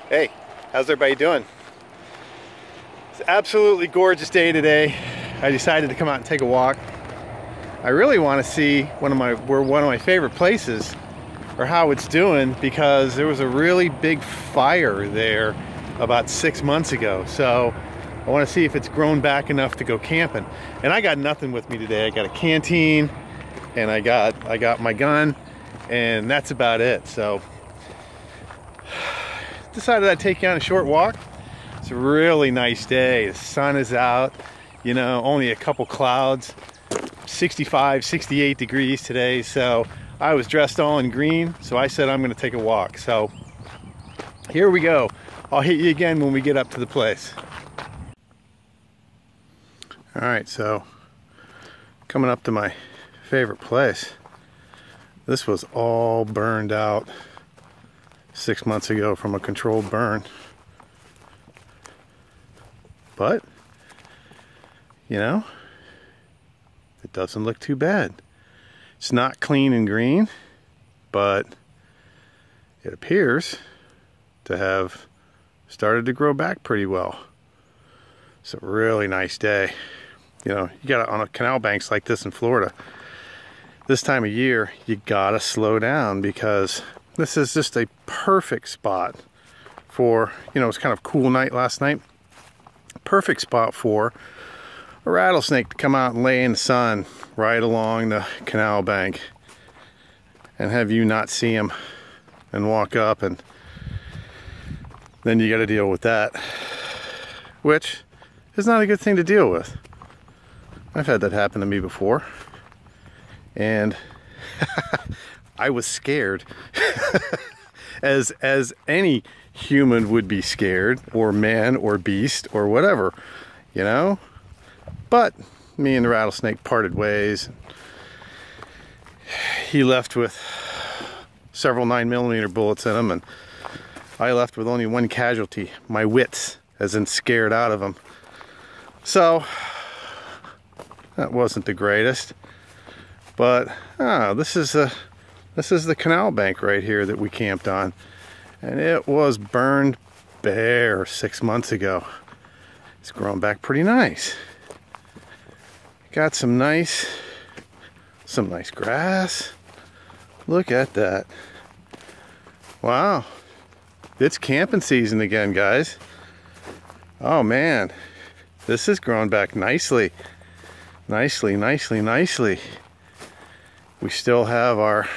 Hey, how's everybody doing? It's an absolutely gorgeous day today. I decided to come out and take a walk. I really want to see one of my favorite places, or how it's doing, because there was a really big fire there about 6 months ago. So I want to see if it's grown back enough to go camping. And I got nothing with me today. I got a canteen and I got my gun, and that's about it. So decided I'd take you on a short walk. It's a really nice day. The sun is out, you know, only a couple clouds, 65, 68 degrees today. So I was dressed all in green, so I said I'm gonna take a walk. So here we go. I'll hit you again when we get up to the place. All right, so coming up to my favorite place. This was all burned out 6 months ago from a controlled burn. But, you know, it doesn't look too bad. It's not clean and green, but it appears to have started to grow back pretty well. It's a really nice day. You know, you got on a canal banks like this in Florida, this time of year, you gotta slow down, because this is just a perfect spot for, you know, it's kind of cool night last night. Perfect spot for a rattlesnake to come out and lay in the sun right along the canal bank, and have you not see him and walk up, and then you got to deal with that, which is not a good thing to deal with. I've had that happen to me before, and I was scared as any human would be scared, or man or beast or whatever, you know. But me and the rattlesnake parted ways. He left with several 9mm bullets in him, and I left with only one casualty, my wits, as in scared out of him. So that wasn't the greatest, but this is the canal bank right here that we camped on, and it was burned bare 6 months ago. It's grown back pretty nice. Got some nice grass. Look at that. Wow. It's camping season again, guys. Oh man, this has grown back nicely. Nicely. We still have our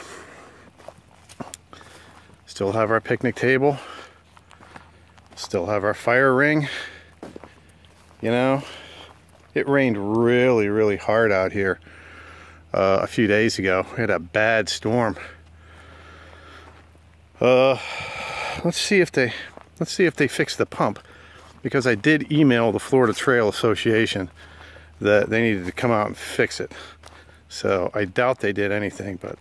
picnic table, still have our fire ring. You know, it rained really hard out here a few days ago. We had a bad storm. Let's see if they fix the pump, because I did email the Florida Trail Association that they needed to come out and fix it. So I doubt they did anything, but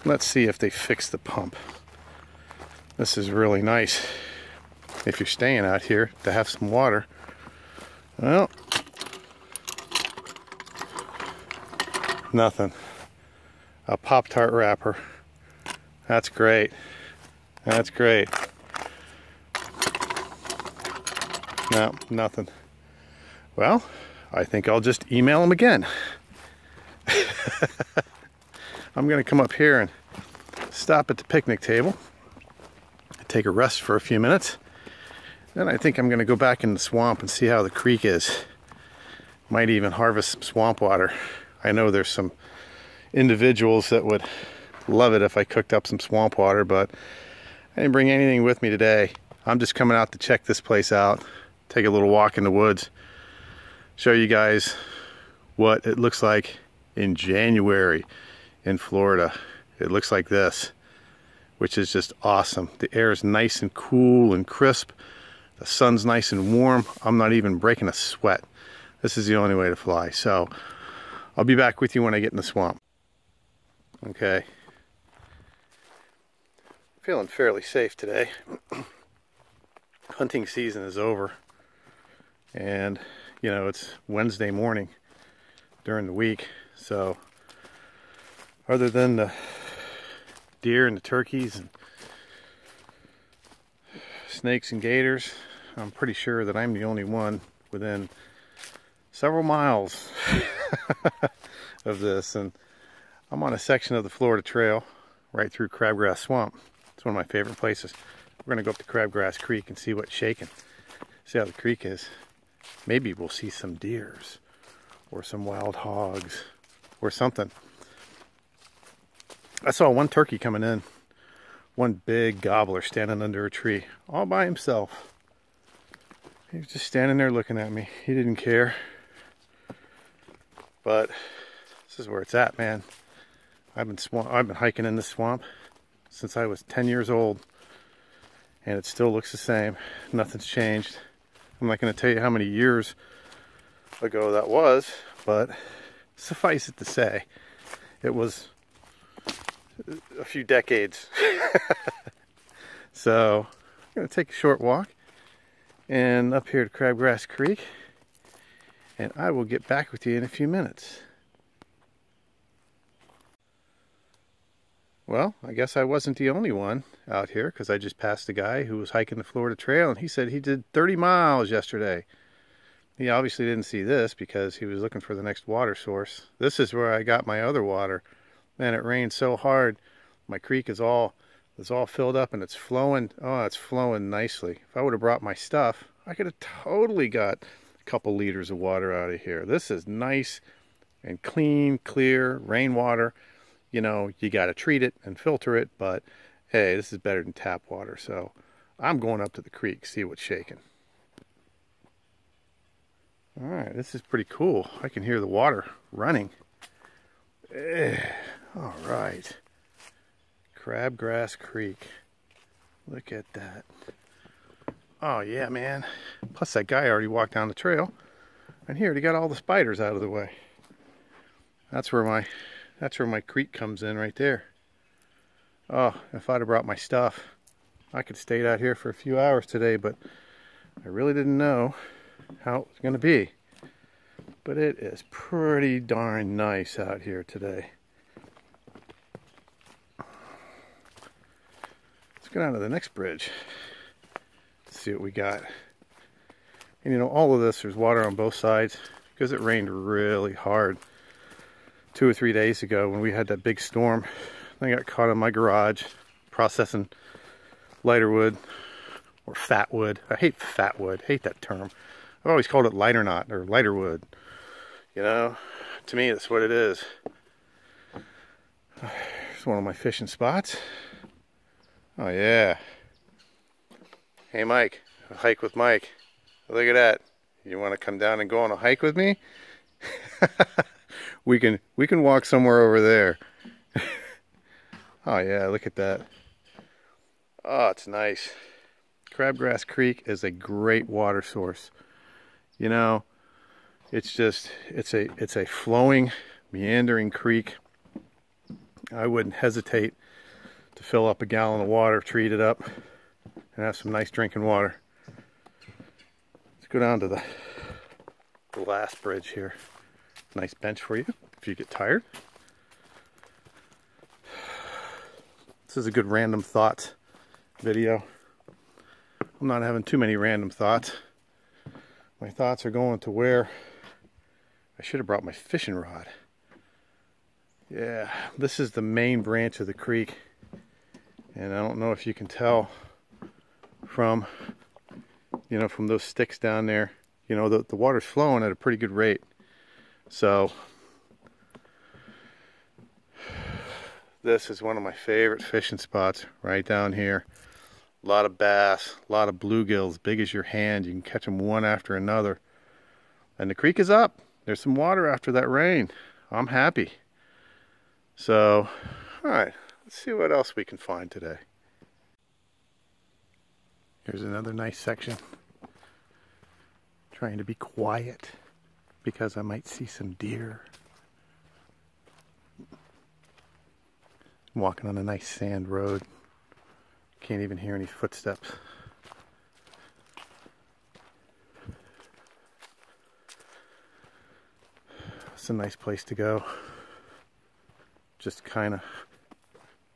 let's see if they fix the pump. This is really nice if you're staying out here to have some water. Well, nothing. A Pop-Tart wrapper. That's great. That's great. No, nothing. Well, I think I'll just email them again. I'm gonna come up here and stop at the picnic table, take a rest for a few minutes. Then I think I'm gonna go back in the swamp and see how the creek is. Might even harvest some swamp water. I know there's some individuals that would love it if I cooked up some swamp water, but I didn't bring anything with me today. I'm just coming out to check this place out, take a little walk in the woods, show you guys what it looks like in January in Florida. It looks like this, which is just awesome. The air is nice and cool and crisp. The sun's nice and warm. I'm not even breaking a sweat. This is the only way to fly. So I'll be back with you when I get in the swamp. Okay. Feeling fairly safe today. Hunting season is over. And, you know, it's Wednesday morning during the week. So other than the deer and the turkeys and snakes and gators. I'm pretty sure that I'm the only one within several miles of this, and I'm on a section of the Florida Trail right through Crabgrass Swamp. It's one of my favorite places. We're going to go up to Crabgrass Creek and see what's shaking. See how the creek is. Maybe we'll see some deers or some wild hogs or something. I saw one turkey coming in. One big gobbler standing under a tree all by himself. He was just standing there looking at me. He didn't care. But this is where it's at, man. I've been hiking in this swamp since I was 10 years old, and it still looks the same. Nothing's changed. I'm not going to tell you how many years ago that was, but suffice it to say, it was a few decades. So I'm going to take a short walk and up here to Crabgrass Creek, and I will get back with you in a few minutes. Well, I guess I wasn't the only one out here, because I just passed a guy who was hiking the Florida Trail, and he said he did 30 miles yesterday. He obviously didn't see this because he was looking for the next water source. This is where I got my other water. Man, it rained so hard. My creek is all filled up and it's flowing. Oh, it's flowing nicely. If I would have brought my stuff, I could have totally got a couple liters of water out of here. This is nice and clean, clear rainwater. You know, you got to treat it and filter it, but hey, this is better than tap water. So I'm going up to the creek, see what's shaking. All right, this is pretty cool. I can hear the water running. All right. Crabgrass Creek. Look at that. Oh yeah, man. Plus that guy already walked down the trail. And here, he got all the spiders out of the way. That's where my creek comes in right there. Oh, if I'd have brought my stuff, I could have stayed out here for a few hours today, but I really didn't know how it was going to be. But it is pretty darn nice out here today. Let's go down to the next bridge. Let's see what we got. And you know, all of this, there's water on both sides because it rained really hard 2 or 3 days ago when we had that big storm. I got caught in my garage processing lighter wood or fat wood. I hate fat wood. I hate that term. I've always called it lighter knot or lighter wood. You know, to me, that's what it is. It's one of my fishing spots. Oh yeah. Hey Mike, a hike with Mike. Look at that. You want to come down and go on a hike with me? we can walk somewhere over there. Oh yeah, look at that. Oh, it's nice. Crabgrass Creek is a great water source. You know, it's a flowing, meandering creek. I wouldn't hesitate to fill up a gallon of water, treat it up, and have some nice drinking water. Let's go down to the last bridge here. Nice bench for you if you get tired. This is a good random thoughts video. I'm not having too many random thoughts. My thoughts are going to where I should have brought my fishing rod. Yeah, this is the main branch of the creek. And I don't know if you can tell from, you know, from those sticks down there. You know, the water's flowing at a pretty good rate. So this is one of my favorite fishing spots right down here. A lot of bass, a lot of bluegills, big as your hand. You can catch them one after another. And the creek is up. There's some water after that rain. I'm happy. So, all right, let's see what else we can find today. Here's another nice section. Trying to be quiet because I might see some deer. I'm walking on a nice sand road. Can't even hear any footsteps. It's a nice place to go. Just kind of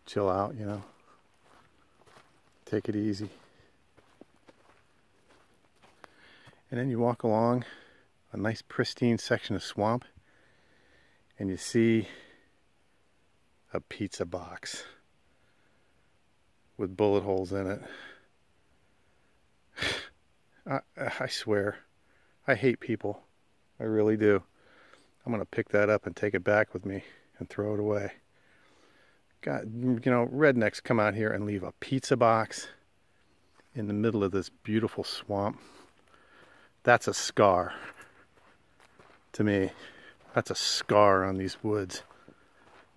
chill out, you know. Take it easy. And then you walk along a nice pristine section of swamp and you see a pizza box with bullet holes in it. I swear, I hate people. I really do. I'm gonna pick that up and take it back with me and throw it away. God, you know, rednecks come out here and leave a pizza box in the middle of this beautiful swamp. That's a scar to me. That's a scar on these woods.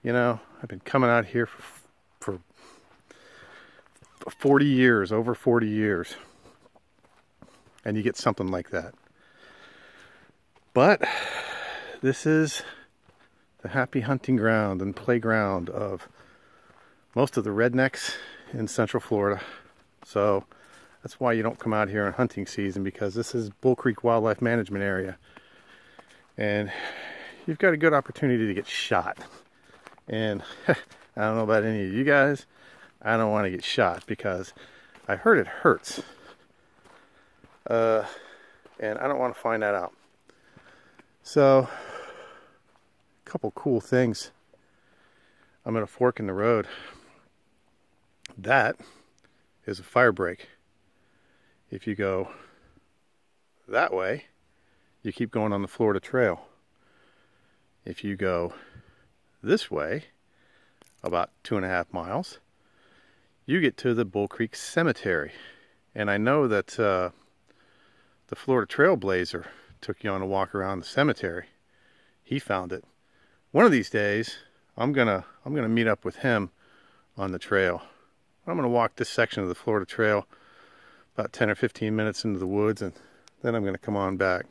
You know, I've been coming out here for 40 years, over 40 years. And you get something like that. But this is the happy hunting ground and playground of most of the rednecks in Central Florida. So that's why you don't come out here in hunting season, because this is Bull Creek Wildlife Management Area. And you've got a good opportunity to get shot. And I don't know about any of you guys, I don't want to get shot because I heard it hurts. And I don't want to find that out. So, a couple cool things. I'm at a fork in the road. That is a fire break. If you go that way, you keep going on the Florida Trail. If you go this way, about 2.5 miles, you get to the Bull Creek Cemetery. And I know that the Florida Trailblazer took you on a walk around the cemetery. He found it. One of these days, I'm gonna meet up with him on the trail. I'm gonna walk this section of the Florida Trail about 10 or 15 minutes into the woods, and then I'm gonna come on back.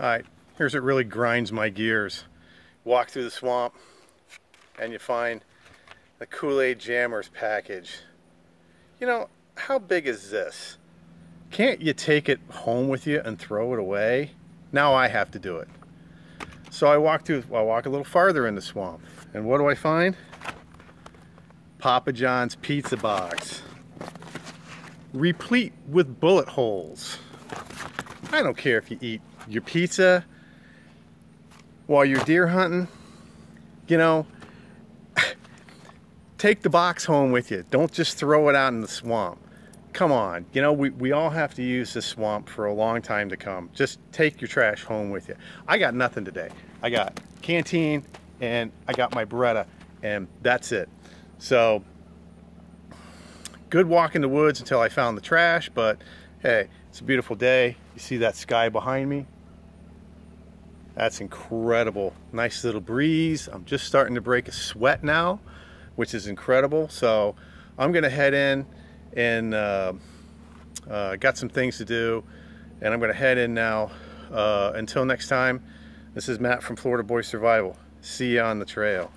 All right, here's what really grinds my gears. Walk through the swamp, and you find the Kool-Aid Jammers package. You know, how big is this? Can't you take it home with you and throw it away? Now I have to do it. So I walk a little farther in the swamp, and what do I find? Papa John's pizza box, replete with bullet holes. I don't care if you eat your pizza while you're deer hunting. You know, take the box home with you. Don't just throw it out in the swamp. Come on, you know, we all have to use this swamp for a long time to come. Just take your trash home with you. I got nothing today. I got canteen and I got my Beretta, and that's it. So, good walk in the woods until I found the trash, but hey, it's a beautiful day. You see that sky behind me? That's incredible. Nice little breeze. I'm just starting to break a sweat now, which is incredible. So I'm gonna head in and got some things to do, and I'm gonna head in now. Until next time, this is Matt from Florida Boy Survival. See you on the trail.